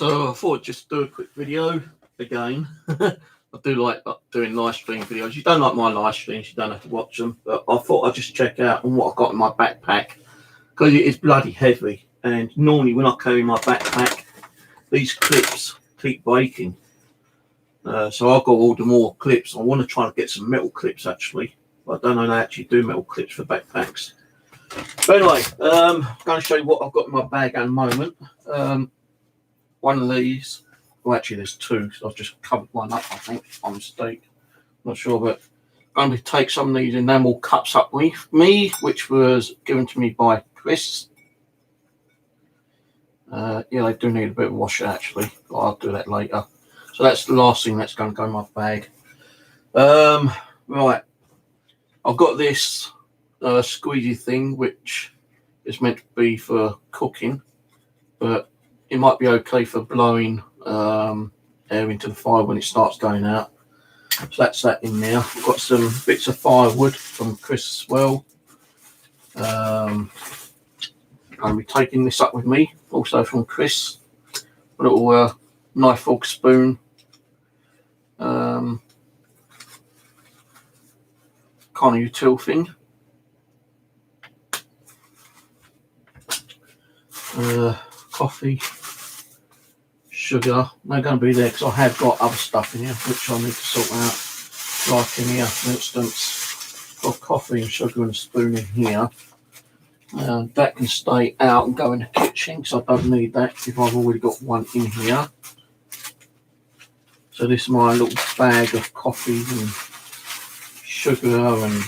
So I thought I'd just do a quick video again. I do like doing live stream videos. You don't like my live streams, you don't have to watch them, but I thought I'd just check out on what I've got in my backpack, because it is bloody heavy, and normally when I carry my backpack these clips keep breaking, so I've got to order more clips. I want to try to get some metal clips actually, but I don't know how they actually do metal clips for backpacks. But anyway, I'm going to show you what I've got in my bag at the moment. One of these, well actually there's two, so I've just covered one up I think on mistake, not sure, but I'm going to take some of these enamel cups up with me, which was given to me by Chris. Yeah, they do need a bit of wash actually, but I'll do that later. So that's the last thing that's going to go in my bag. Right, I've got this squeezy thing which is meant to be for cooking, but it might be okay for blowing air into the fire when it starts going out. So that's that in there. I've got some bits of firewood from Chris as well. I'm going to be taking this up with me, also from Chris. A little knife, fork, spoon. Kind of util thing. Coffee. Sugar, they're going to be there because I have got other stuff in here which I need to sort out. Like in here, for instance, got coffee and sugar and a spoon in here. That can stay out and go in the kitchen because I don't need that if I've already got one in here. So this is my little bag of coffee and sugar, and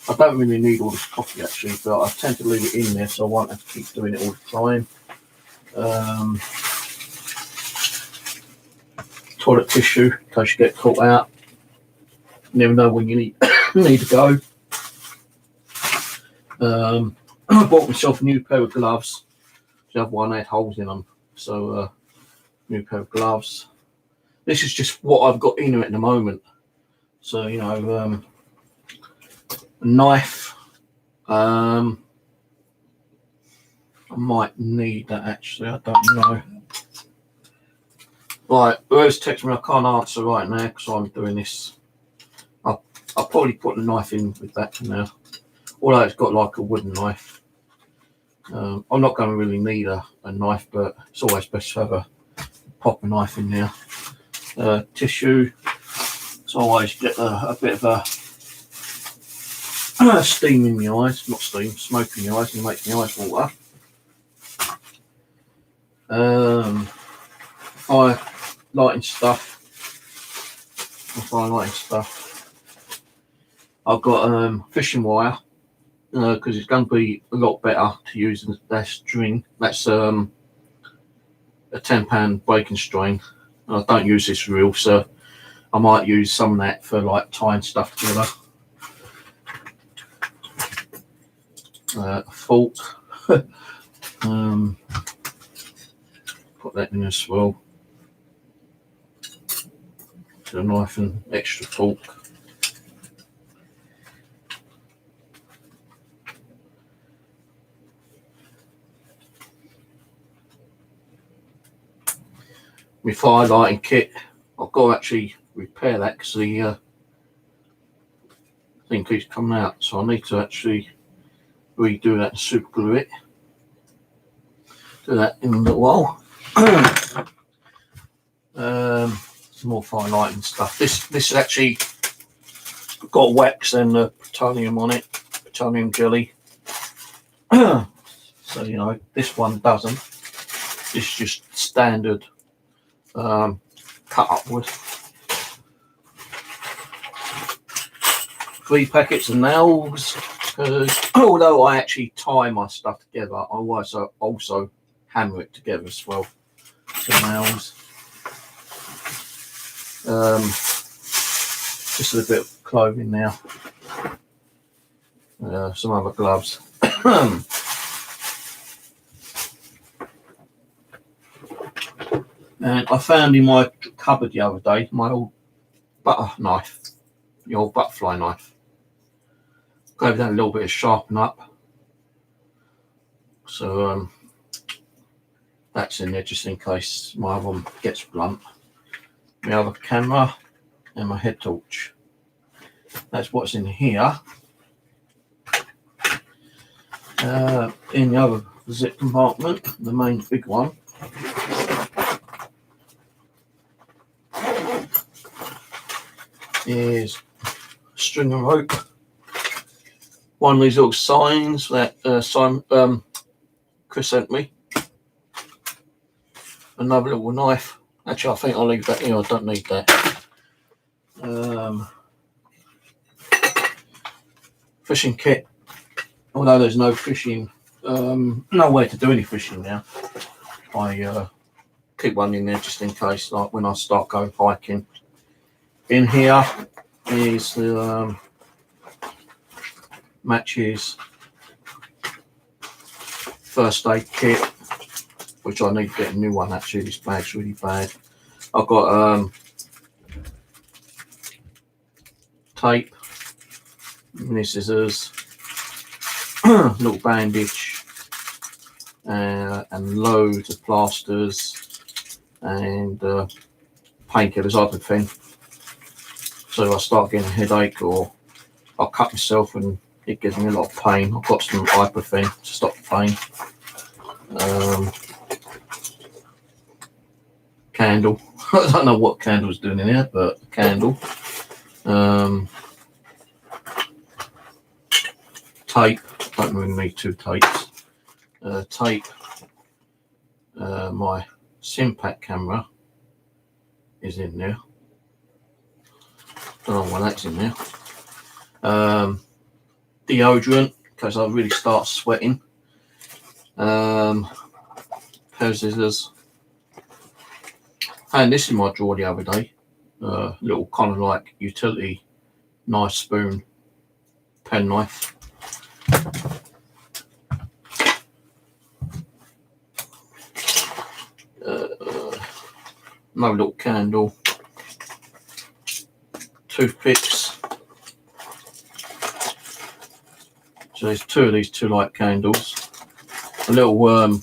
I don't really need all this coffee actually, but I tend to leave it in there so I won't have to keep doing it all the time. Toilet tissue in case you get caught out. You never know when you need to go. I bought myself a new pair of gloves. The other one had holes in them, so new pair of gloves. This is just what I've got in at the moment. So you know, a knife. I might need that actually. I don't know. Right, whoever's texting me, I can't answer right now because I'm doing this. I'll probably put the knife in with that for now. Although it's got like a wooden knife. I'm not going to really need a knife, but it's always best to have a proper knife in there. Tissue. So I always get a bit of a steam in my eyes. Not steam, smoke in my eyes, and make my eyes water. Fire lighting stuff. I've got fishing wire because it's going to be a lot better to use than that string. That's a 10-pound breaking string. I don't use this reel, so I might use some of that for like tying stuff together. A fork. Put that in as well. A knife and extra fork. My fire lighting kit, I've got to actually repair that because the thing keeps coming out, so I need to actually redo that and super glue it. Do that in a little while. Some more fire lighting stuff. This actually got wax and petroleum on it, petroleum jelly. So you know this one doesn't. It's just standard cut up wood. 3 packets of nails. Although I actually tie my stuff together, I also hammer it together as well. Some nails. Just a little bit of clothing now. Some other gloves. And I found in my cupboard the other day my old butter knife, the old butterfly knife. Gave that a little bit of sharpen up. So That's in there just in case my other one gets blunt. My other camera and my head torch. That's what's in here. In the other zip compartment, the main big one, is string and rope. One of these little signs that Chris sent me. Another little knife. Actually, I think I'll leave that here. I don't need that. Fishing kit. Although there's no fishing, no way to do any fishing now. I keep one in there just in case, like when I start going hiking. In here is the matches, first aid kit, which I need to get a new one. Actually, this bag's really bad. I've got tape, mini scissors, little bandage, and loads of plasters and painkillers, ibuprofen. So if I start getting a headache or I cut myself and it gives me a lot of pain, I've got some ibuprofen to stop the pain. Candle. I don't know what candle's doing in here, but a candle. Tape. Don't really need two tapes. Tape. My Simpack camera is in there. Don't know why that's in there. Deodorant, because I really start sweating. Pair of scissors. And this is my drawer the other day. Little kind of like utility knife, spoon, pen knife. No little candle. Toothpicks. So there's two of these 2 light candles. A little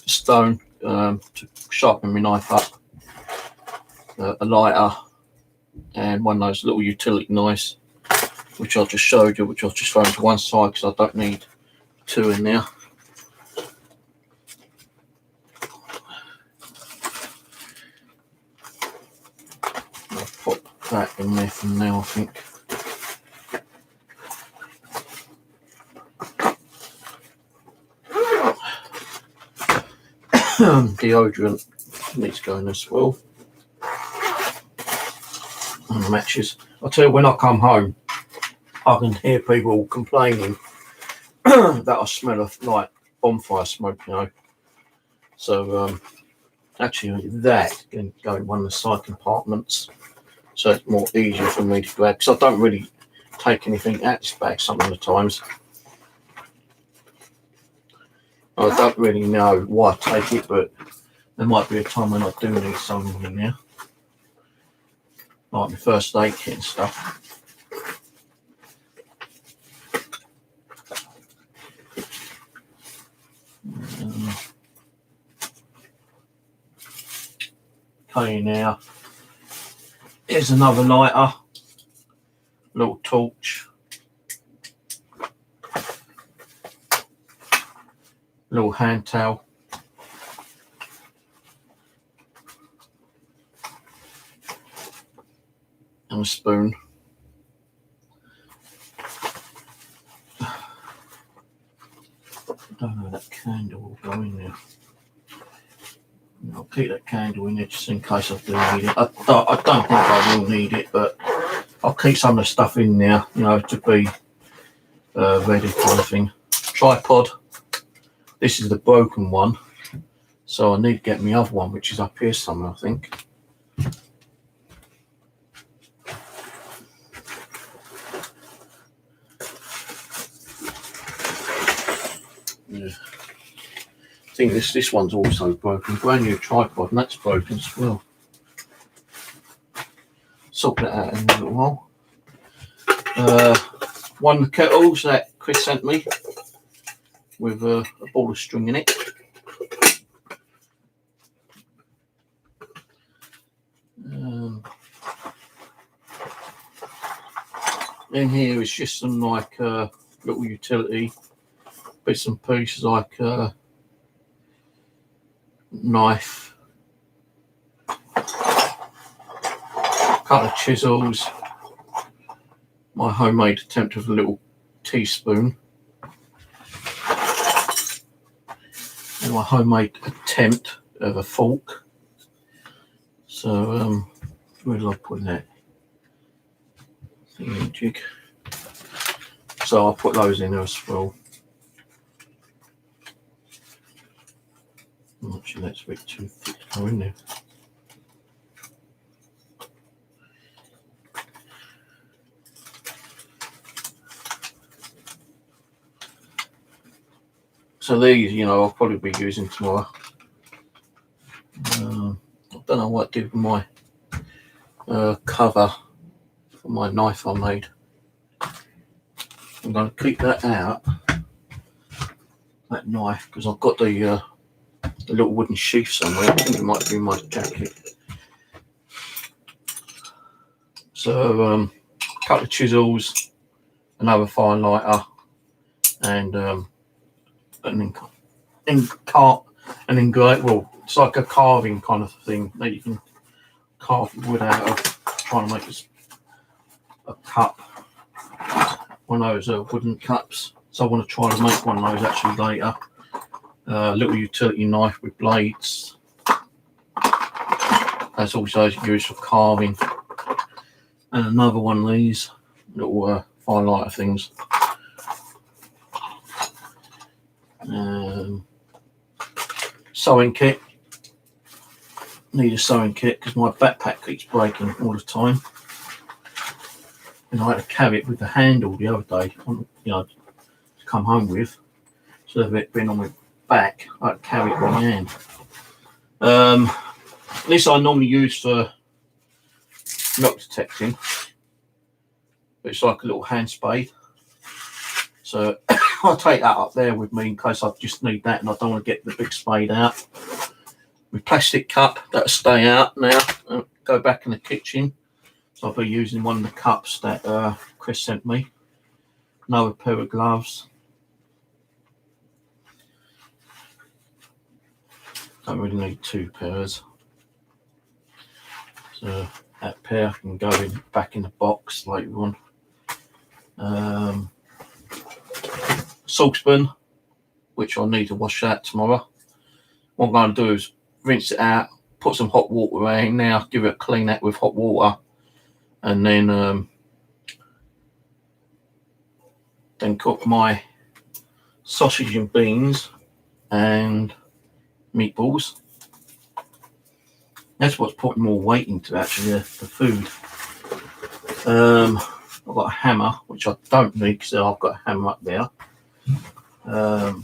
stone to sharpen my knife up. A lighter and one of those little utility knives, which I just showed you, which I'll just throw to one side because I don't need 2 in there. I'll put that in there for now, I think. Deodorant needs to go in as well. And matches. I'll tell you, when I come home, I can hear people complaining that I smell of like bonfire smoke, you know. So actually that can go in one of the side compartments, so it's more easier for me to grab, because I don't really take anything out this bag some of the times. I don't really know why I take it, but there might be a time when I do need something in there, like my first aid kit and stuff. Okay, now here's another lighter, little torch, little hand towel, and a spoon. I don't know, that candle will go in there. I'll keep that candle in there just in case I do need it. I don't think I will need it, but I'll keep some of the stuff in there, you know, to be ready kind of thing. Tripod. This is the broken one, so I need to get my other one, which is up here somewhere, I think. Yeah. I think this one's also broken. Brand new tripod, and that's broken as well. Sort that out in a little while. One of the kettles that Chris sent me with a ball of string in it. Then here is just some like little utility bits and pieces, like knife, couple of chisels, my homemade attempt of a little teaspoon, and my homemade attempt of a fork. So where did I put that? Jig. So I'll put those in there as well. Actually, that's a bit too thick to go in there. So these, you know, I'll probably be using tomorrow. I don't know what I did with my cover for my knife I made. I'm going to keep that out, that knife, because I've got the little wooden sheath somewhere. I think it might be in my jacket. So a couple of chisels, another fire lighter, and well, it's like a carving kind of thing that you can carve wood out of, trying to make a cup, one of those wooden cups. So I want to try to make one of those actually later. Little utility knife with blades. That's also used for carving. And another one of these little fire lighter things. Sewing kit. Need a sewing kit because my backpack keeps breaking all the time. And I had to carry it with the handle the other day, you know, to come home with. Instead of it being on my back, I had to carry it by my hand. This I normally use for milk detecting. But it's like a little hand spade. So I'll take that up there with me in case I just need that and I don't want to get the big spade out. My plastic cup, that'll stay out now. I'll go back in the kitchen. So I'll be using one of the cups that Chris sent me. Another pair of gloves. Don't really need two pairs. So that pair can go back in the box later on. Saucepan, which I'll need to wash out tomorrow. What I'm going to do is rinse it out, put some hot water in now, give it a clean out with hot water, and then cook my sausage and beans and meatballs. That's what's putting more weight into actually the food. I've got a hammer, which I don't need because I've got a hammer up there. I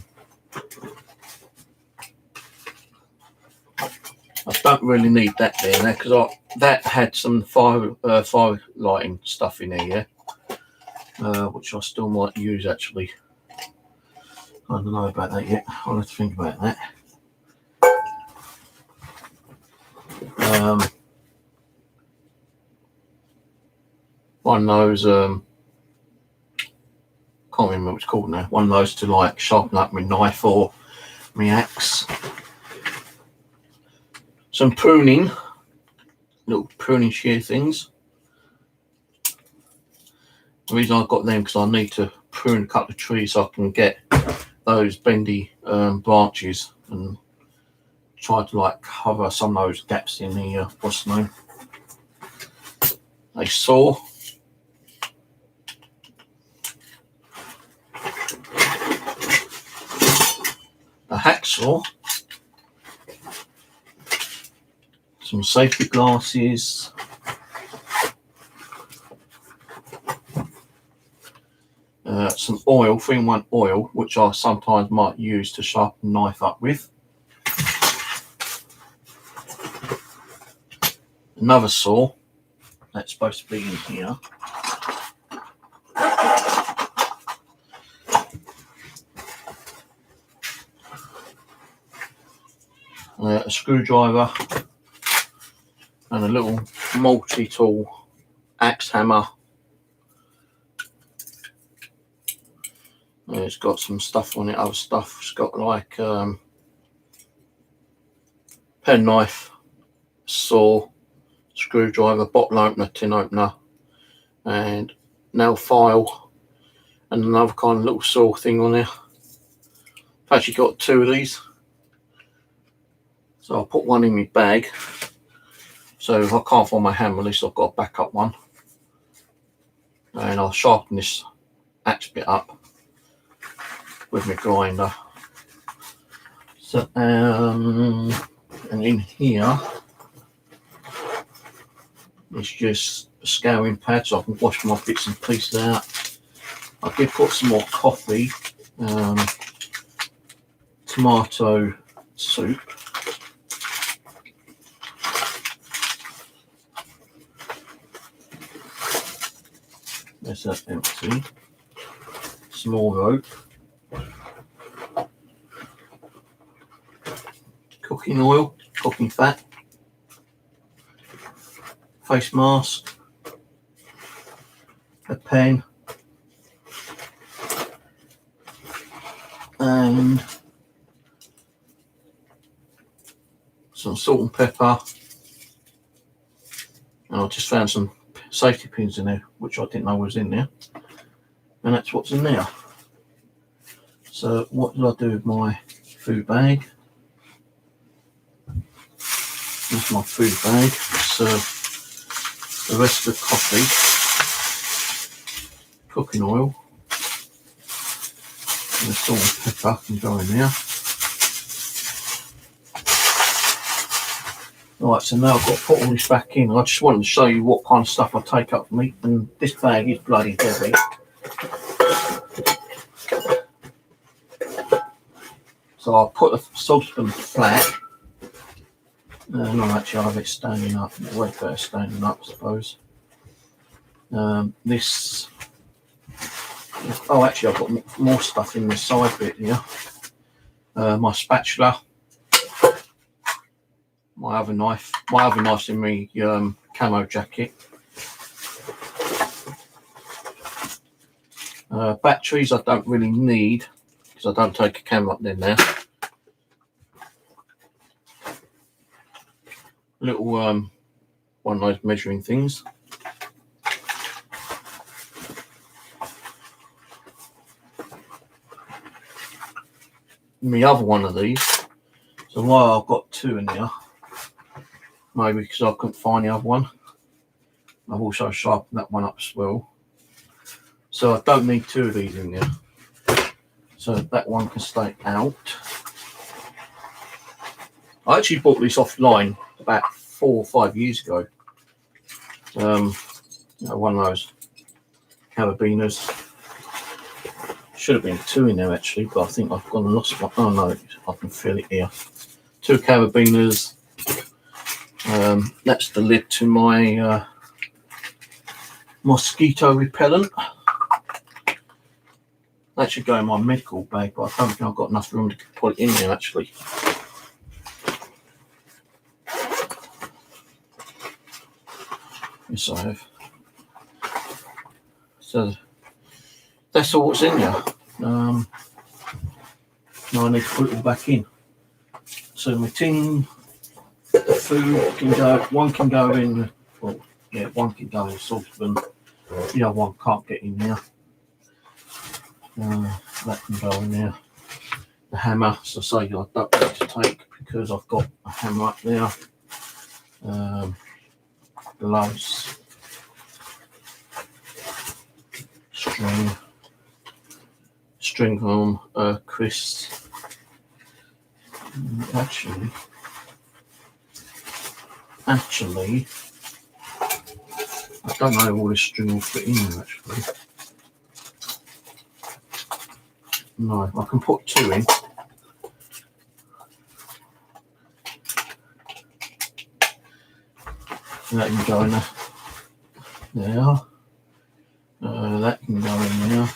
don't really need that there now because that had some fire lighting stuff in here, which I still might use actually. I don't know about that yet. I'll have to think about that. One of those, can't remember what it's called now. One of those to like sharpen up my knife or my axe. Some pruning, little pruning shear things. The reason I've got them because I need to prune a couple of trees so I can get those bendy branches and try to like cover some of those gaps in the what's the name? A saw. A hacksaw. Some safety glasses. Some oil, 3-in-1 oil, which I sometimes might use to sharpen the knife up with. Another saw that's supposed to be in here. A screwdriver and a little multi-tool axe hammer And it's got some stuff on it, other stuff. It's got like pen knife, saw, screwdriver, bottle opener, tin opener, and nail file, and another kind of little saw thing on there. I've actually got two of these, so I'll put one in my bag. So if I can't find my hammer, at least I've got a backup one. And I'll sharpen this axe bit up with my grinder. So and in here it's just a scouring pad, so I can wash my bits and pieces out. I did put some more coffee, tomato soup, there's that empty, some more rope, cooking oil, cooking fat, face mask, a pen, and some salt and pepper. And I just found some safety pins in there, which I didn't know was in there. And that's what's in there. So what did I do with my food bag? That's my food bag. So the rest of the coffee, cooking oil, and the salt and pepper can go in there. Right, so now I've got to put all this back in. I just wanted to show you what kind of stuff I take up from me, and this bag is bloody heavy. So I'll put the saucepan flat. No, actually I have it standing up. Way better standing up, I suppose. This. Oh, actually I've got more stuff in the side bit here. My spatula. My other knife. My other knife's in my camo jacket. Batteries I don't really need because I don't take a camera up there now. Little one of those measuring things. My other one of these. So why I've got two in there. Maybe because I couldn't find the other one. I've also sharpened that one up as well. So I don't need two of these in there. So that one can stay out. I actually bought this offline about 4 or 5 years ago. One of those carabiners. Should have been two in there actually, but I think I've gone and lost one. Oh no, I can feel it here. Two carabiners. That's the lid to my mosquito repellent. That should go in my medical bag, but I don't think I've got enough room to put it in there actually. Yes, I have. So that's all what's in there. Now I need to put it all back in. So my tin, the food can go. One can go in. Well, yeah, one can go in the saucepan. The other one can't get in there. That can go in there. The hammer, so say I don't need to take because I've got a hammer up there. Gloves, string on crisps. Actually, I don't know if all this string will fit in there actually. No, I can put two in. That can go in there. That can go in there.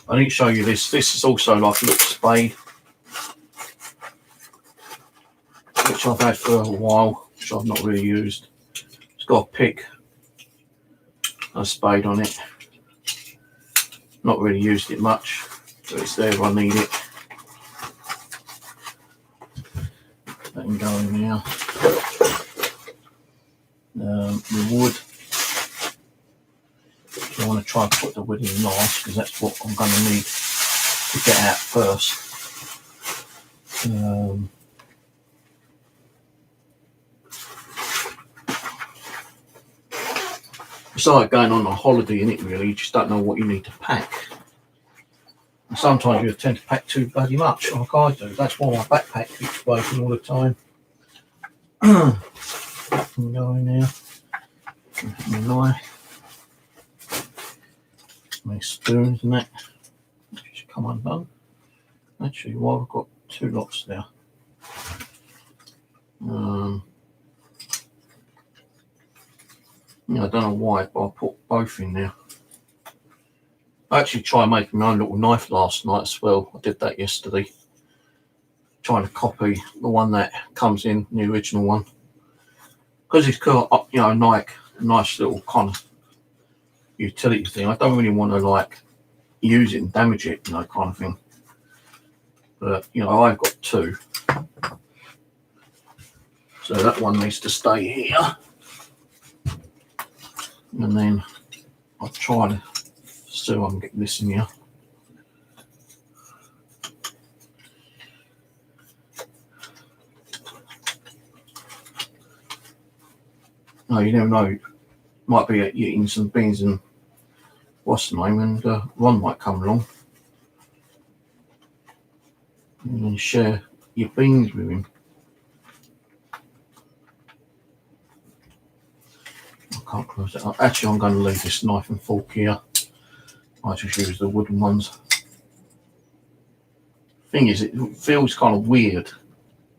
I didn't show you this. This is also like a little spade, which I've had for a while, which I've not really used. It's got a pick, a spade on it. Not really used it much. So it's there if I need it. That can go in there. The wood. I want to try and put the wood in last because that's what I'm going to need to get out first. It's like going on a holiday, isn't it, really? You just don't know what you need to pack. And sometimes you tend to pack too bloody much, like I do. That's why my backpack keeps breaking all the time. That can go in there. My knife. My spoons and that. Should come undone. Actually, well, I've got 2 lots there. Yeah, I don't know why, but I put both in there. I actually tried making my own little knife last night as well. I did that yesterday. Trying to copy the one that comes in, the original one. Because it's got, you know, like a nice little kind of utility thing. I don't really want to like use it and damage it, you know, kind of thing. But, you know, I've got 2. So that one needs to stay here. And then I'll try to see if I can get this in here. No, you never know. Might be eating some beans and what's the name, and Ron might come along and share your beans with him. I can't close it up. Actually, I'm going to leave this knife and fork here. I just use the wooden ones. Thing is, it feels kind of weird.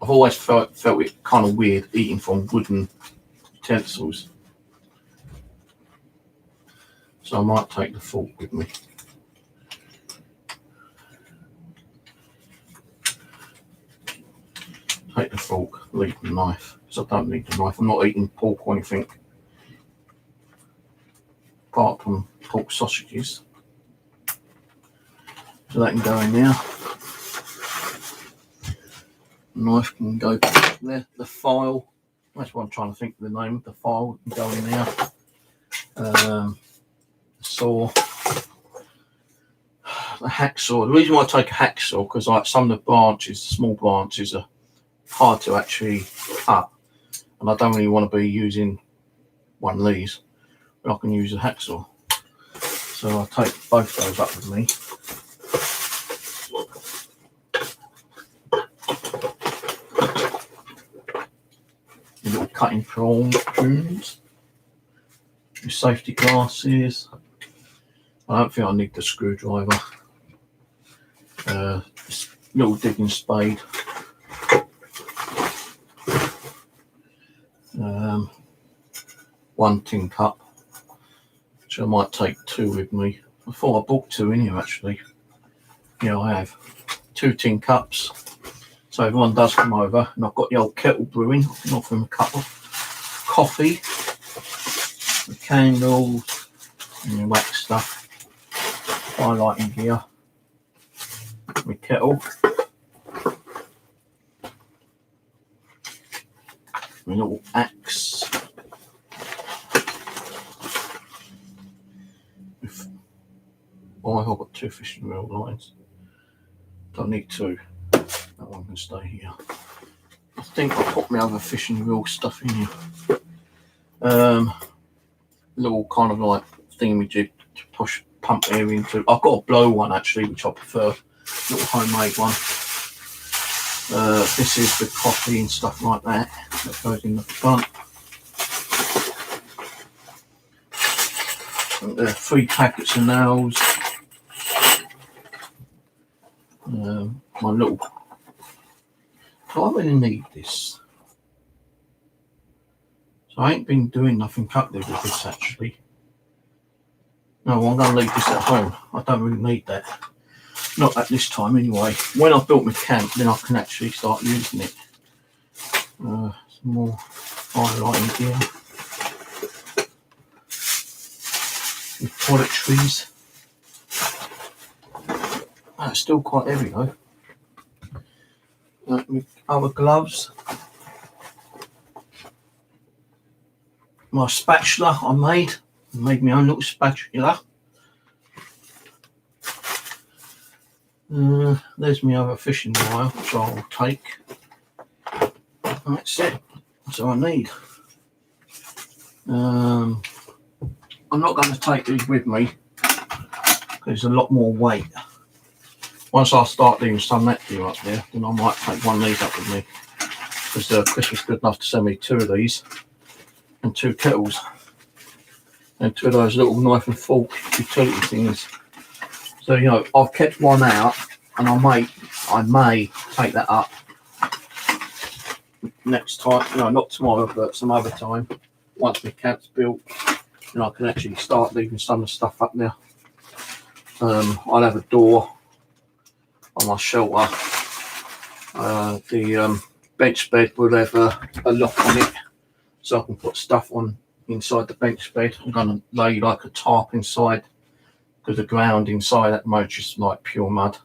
I've always felt it kind of weird eating from wooden utensils. So I might take the fork with me. Take the fork, leave the knife, because I don't need the knife. I'm not eating pork or anything, apart from pork sausages. So that can go in there. The knife can go there. The file, that's what I'm trying to think of the name. The file can go in there. Saw, the hacksaw. The reason why I take a hacksaw, because like some of the branches, small branches, are hard to actually cut, and I don't really want to be using one of these, but I can use a hacksaw. So I'll take both those up with me. The little cutting prunes, your safety glasses. I don't think I need the screwdriver. This little digging spade. One tin cup, which I might take 2 with me. I thought I bought 2 in here actually. Yeah, I have 2 tin cups. So everyone does come over, and I've got the old kettle brewing. I can offer them a cup of coffee, the candles, and the wax stuff. Highlighting gear, my kettle, my little axe, oh, I've got 2 fishing reel lines. Don't need 2. That one can stay here. I think I'll put my other fishing reel stuff in here. Little kind of like thingamajig to pump air into. I've got a blow one actually, which I prefer. Little homemade one. This is the coffee and stuff like that. That goes in the front. And there are 3 packets of nails. My little. Do I really need this? So I ain't been doing nothing up there with this actually. No, I'm going to leave this at home. I don't really need that. Not at this time anyway. When I've built my camp, then I can actually start using it. Some more highlighting here. With toiletries. That's still quite heavy though. Other gloves. My spatula I made my own little spatula. There's my other fishing wire, which I'll take. That's it. That's all I need. I'm not going to take these with me because there's a lot more weight. Once I start doing some Thankyou up there, then I might take one of these up with me, because Chris was good enough to send me 2 of these and 2 kettles and 2 of those little knife and fork utility things. So, you know, I've kept one out, and I may take that up next time. You know, not tomorrow, but some other time. Once my camp's built, and I can actually start leaving some of the stuff up there. I'll have a door on my shelter. The bench bed will have a lock on it, so I can put stuff on inside the bench bed. I'm going to lay like a tarp inside, because the ground inside that moat is like pure mud.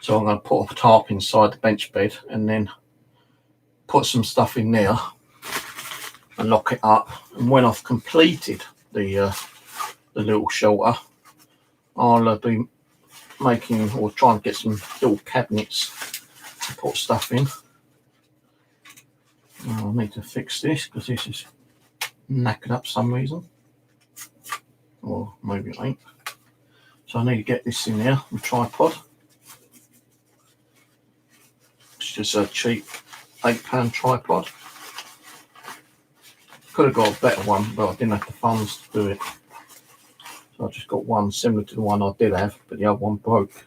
So I'm going to put a tarp inside the bench bed and then put some stuff in there and lock it up. And when I've completed the little shelter, I'll be making or trying to get some little cabinets to put stuff in. I need to fix this because this is knackered up for some reason, or maybe it ain't. So I need to get this in there, the tripod. It's just a cheap £8 tripod. Could have got a better one, but I didn't have the funds to do it. So I just got one similar to the one I did have, but the other one broke.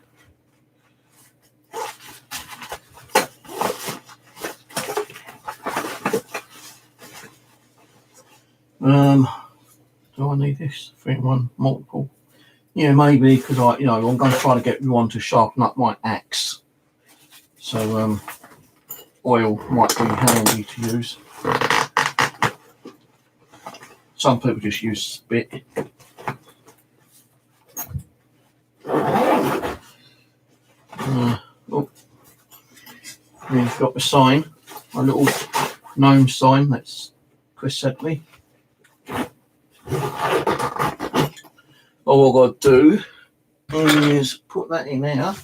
Do I need this? 3-in-1 multiple? Yeah, maybe, because I'm going to try to get one to sharpen up my axe. So oil might be handy to use. Some people just use spit. We've got the sign, a little gnome sign that's Chris sent me. All I've got to do is put that in there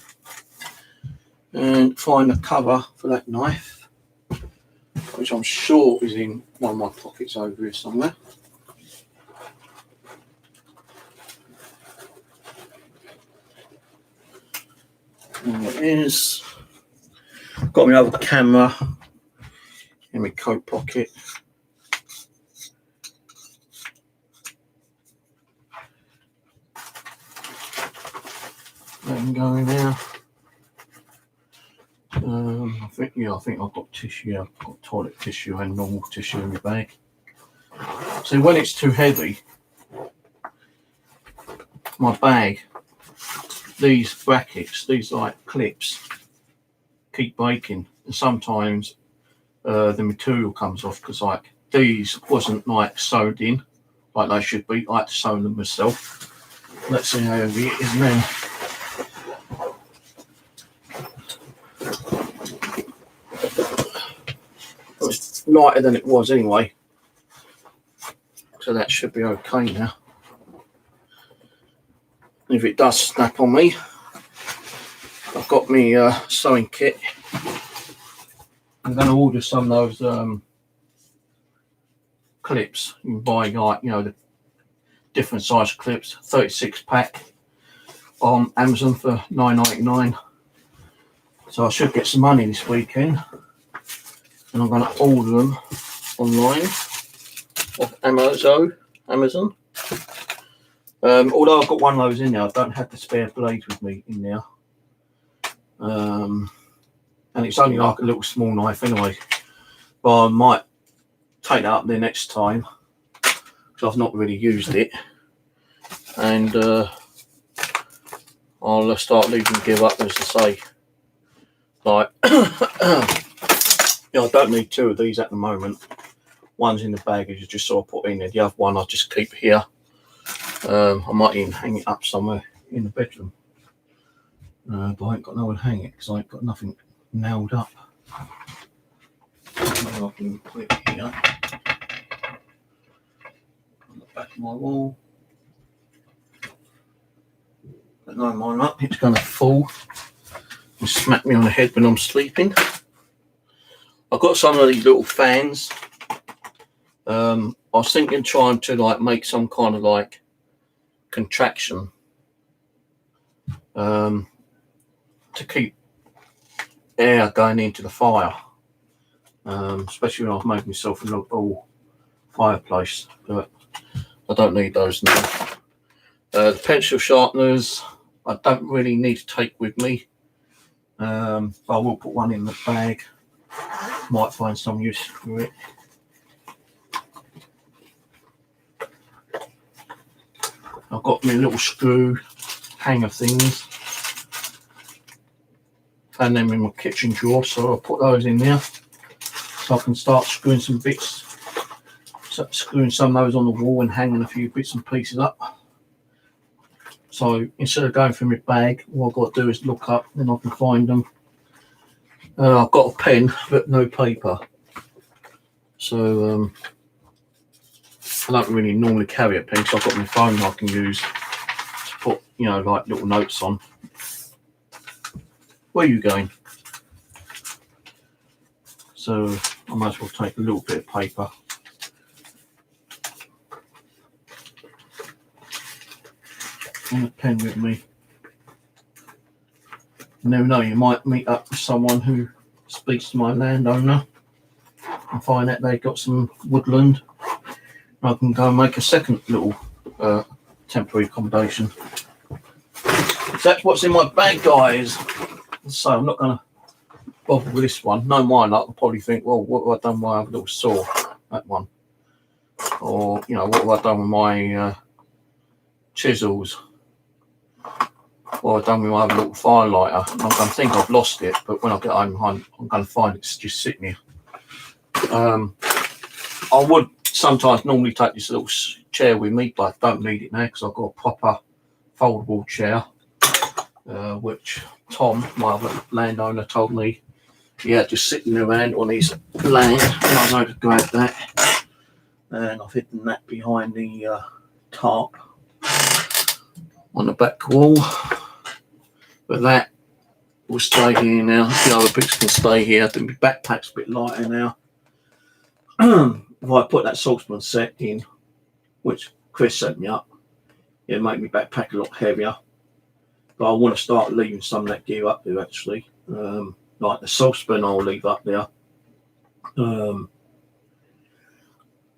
and find the cover for that knife, which I'm sure is in one of my pockets over here somewhere. There it is. Got my other camera in my coat pocket. Let them go in there. I think I've got tissue. I've got toilet tissue and normal tissue in my bag. So when it's too heavy, my bag, these brackets, these like clips, keep breaking, and sometimes the material comes off, because like these wasn't like sewed in like they should be. I had to sew them myself. Let's see how heavy it is now. It's lighter than it was anyway, so that should be okay now. If it does snap on me, I've got my sewing kit. I'm going to order some of those clips. You can buy like, the different size clips, 36 pack on Amazon for $9.99. So I should get some money this weekend, and I'm going to order them online off Amazon. Although I've got one of those in there, I don't have the spare blade with me in there. And it's only like a little small knife anyway. But I might take that up there next time, because I've not really used it. And I'll start leaving the gear up, as I say. Like, I don't need 2 of these at the moment. One's in the baggage, just so I put in there. The other one I just keep here. I might even hang it up somewhere in the bedroom. But I ain't got nowhere to hang it because I ain't got nothing nailed up. Maybe I can put it here on the back of my wall. But no, mine up, it's going to fall and smack me on the head when I'm sleeping. I've got some of these little fans. I was thinking trying to like make some kind of like contraction to keep air going into the fire, especially when I've made myself a little fireplace, but I don't need those now. The pencil sharpeners I don't really need to take with me. I will put one in the bag. Might find some use for it. I've got my little screw hanger things. Found them in my kitchen drawer, so I'll put those in there so I can start screwing some bits. So screwing some of those on the wall and hanging a few bits and pieces up. So instead of going through my bag, all I've got to do is look up and I can find them. I've got a pen but no paper, so I don't really normally carry a pen because I've got my phone I can use to put, you know, like little notes on. Where are you going? So I might as well take a little bit of paper. And a pen with me. You never know, you might meet up with someone who speaks to my landowner and find out they've got some woodland. I can go and make a second little temporary accommodation. So that's what's in my bag, guys. So I'm not going to bother with this one. No, mine, I'll probably think, well, what have I done with my little saw? That one. Or, you know, what have I done with my chisels? What have I done with my little firelighter? I'm going to think I've lost it, but when I get home, I'm going to find it's just sitting here. I would sometimes normally take this little chair with me, but I don't need it now because I've got a proper foldable chair, which Tom, my other landowner, told me he had just sitting around on his land, and I know to grab that. And I've hidden that behind the tarp on the back wall. But that will stay here now. The other bits can stay here. I think my backpack's a bit lighter now. If I put that Saltzman set in, which Chris set me up, it'll make my backpack a lot heavier. But I want to start leaving some of that gear up there actually. Like the Saltzman I'll leave up there.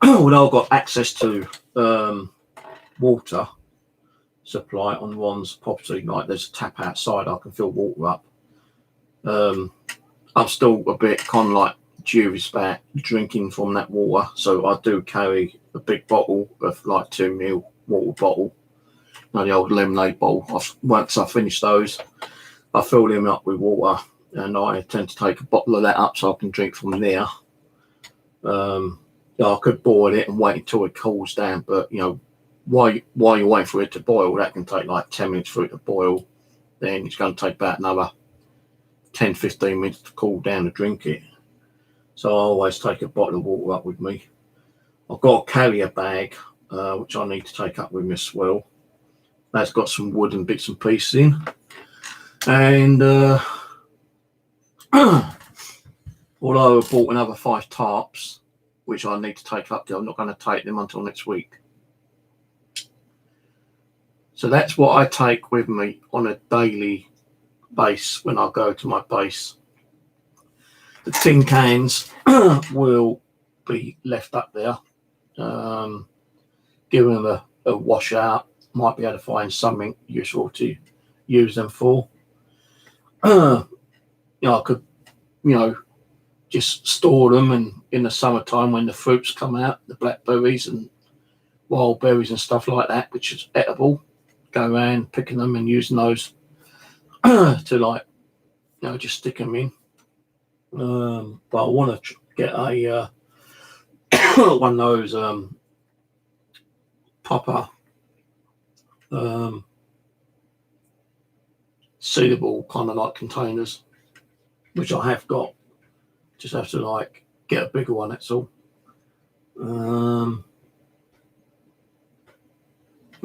Although I've got access to water supply on one's property, like there's a tap outside, I can fill water up. I'm still a bit kind of like dubious about drinking from that water, so I do carry a big bottle of like 2 ml water bottle, you know, the old lemonade bottle. Once I finish those, I fill them up with water, and I tend to take a bottle of that up so I can drink from there. I could boil it and wait until it cools down, but you know, while you're waiting for it to boil, that can take like 10 minutes for it to boil. Then it's going to take about another 10-15 minutes to cool down to drink it. So I always take a bottle of water up with me. I've got a carrier bag, which I need to take up with me as well. That's got some wood and bits and pieces in. And although I bought another 5 tarps, which I need to take up there, I'm not going to take them until next week. So that's what I take with me on a daily basis when I go to my base. The tin cans will be left up there. Give them a wash out. Might be able to find something useful to use them for. You know, I could, you know, just store them, and in the summertime when the fruits come out, the blackberries and wild berries and stuff like that, which is edible, go around picking them and using those to, like, you know, just stick them in. But I want to get a one of those proper sealable kind of like containers, which I have got. Just have to like get a bigger one, that's all. You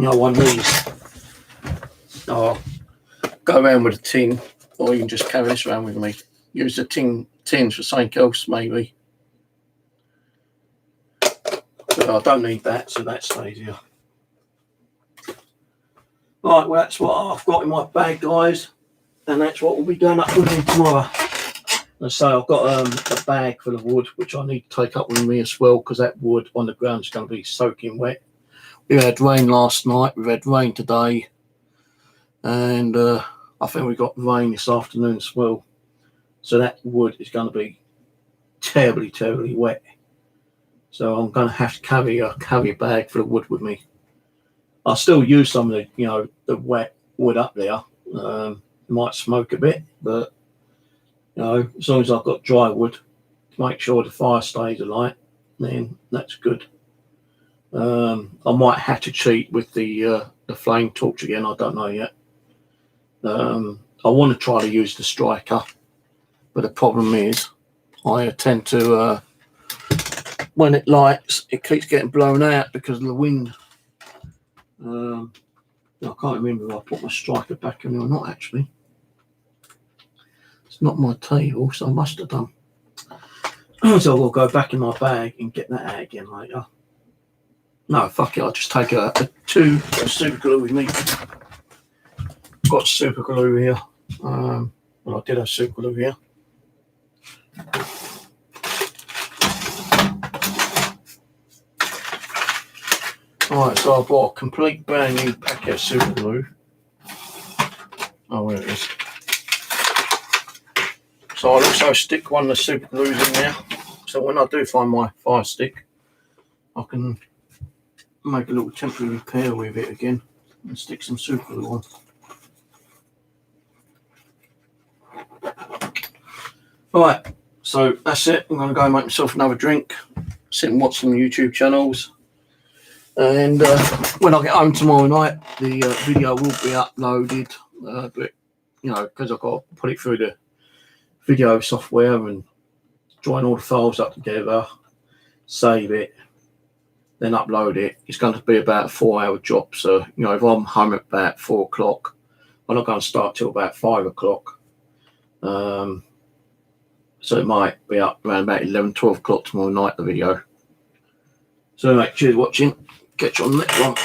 know, one of these, I'll go around with a tin, or you can just carry this around with me. Use the tins for something else, maybe. But I don't need that, so that stays here. Right, well, that's what I've got in my bag, guys, and that's what we'll be going up with me tomorrow. And so I've got a bag full of wood, which I need to take up with me as well, because that wood on the ground is going to be soaking wet. We had rain last night, we've had rain today, and I think we got rain this afternoon as well. So that wood is going to be terribly, terribly wet. So I'm going to have to carry a bag full of wood with me. I'll still use some of the, you know, the wet wood up there. It might smoke a bit, but you know, as long as I've got dry wood to make sure the fire stays alight, then that's good. I might have to cheat with the flame torch again. I don't know yet. I want to try to use the striker, but the problem is I tend to when it lights, it keeps getting blown out because of the wind. I can't remember if I put my striker back in or not, actually. It's not my table, so I must have done. So I will go back in my bag and get that out again later. No, fuck it, I'll just take a super glue with me. Got super glue here. Well, I did have super glue here. Alright, so I bought a complete brand new packet of super glue. Oh, where it is. So I'll also stick one of the super glues in there. So when I do find my fire stick, I can make a little temporary repair with it again and stick some super glue on. Right, so that's it. I'm going to go and make myself another drink, sit and watch some YouTube channels. And when I get home tomorrow night, the video will be uploaded. But, you know, because I've got to put it through the video software and join all the files up together, save it, then upload it. It's going to be about a 4-hour job. So, you know, if I'm home at about 4 o'clock, I'm not going to start till about 5 o'clock. So it might be up around about 11, 12 o'clock tomorrow night, the video. So, anyway, cheers for watching. Catch you on the next one.